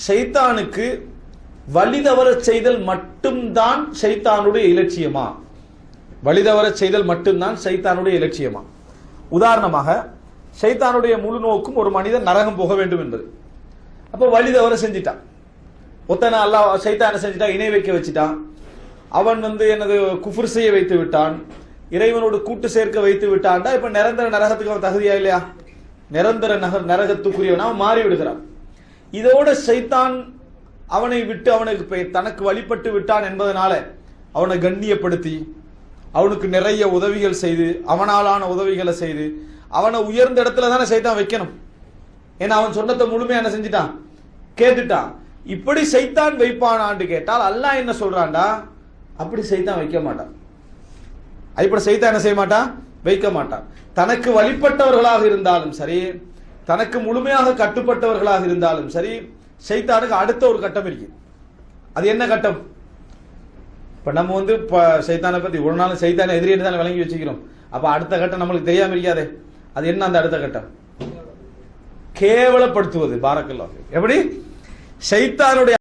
ஷைத்தானுக்கு வழிதவர செய்தல் மட்டும்தான் ஷைத்தானுடைய இலட்சியமா? வழிதவர செய்தல் மட்டும்தான் ஷைத்தானுடைய இலட்சியமா? உதாரணமாக, ஷைத்தானுடைய முழு நோக்கும் ஒரு மனிதன் நரகம் போக வேண்டும் என்பது. அப்ப வழிதவர செஞ்சிட்டான், ஒத்தனை அல்லாஹ் ஷைத்தான செஞ்சிட்டான், இணை வைக்க வச்சுட்டான், அவன் எனது குஃபர் செய்ய வைத்து விட்டான், இறைவனோடு கூட்டு சேர்க்க வைத்து விட்டான்டா, இப்ப நிரந்தர நரகத்துக்கு அவன் தகுதியா இல்லையா? நிரந்தர நரகத்துக்குரியவன் அவன் மாறி விடுகிறான். இதோட ஷைத்தான் அவனை விட்டு அவனுக்கு தனக்கு வழிபட்டு விட்டான் என்பதனால அவனை கண்ணியப்படுத்தி அவனுக்கு நிறைய உதவிகள் செய்து, அவனாலான உதவிகளை செய்து, அவனை உயர்ந்த இடத்துல தானே ஷைத்தான் வைக்கணும். ஏன்னா அவன் சொன்னதை முழுமையா என்ன செஞ்சிட்டான்? கேட்டுட்டான். இப்படி ஷைத்தான் வைப்பானான்னு கேட்டால் அல்லாஹ் என்ன சொல்றான்டா? அப்படி ஷைத்தான் வைக்க மாட்டான். இப்படி ஷைத்தான் என்ன செய்ய மாட்டான்? வைக்க மாட்டான். தனக்கு வழிபட்டவர்களாக இருந்தாலும் சரி, தனக்கு முழுமையாக கட்டுப்பட்டவர்களாக இருந்தாலும் சரி, ஷைத்தானுக்கு அடுத்த ஒரு கட்டம் இருக்கு. அது என்ன கட்டம்? இப்ப நம்ம ஷைத்தானை பத்தி ஒரு நாள் ஷைத்தானை எதிரின்னு தானே விளங்கி வச்சுக்கிறோம். அப்ப அடுத்த கட்டம் நம்மளுக்கு தெரியாம இருக்காதே. அது என்ன அந்த அடுத்த கட்டம்? கேவலப்படுத்துவது. பாரக்கல்லாஹ். எப்படி ஷைத்தானுடைய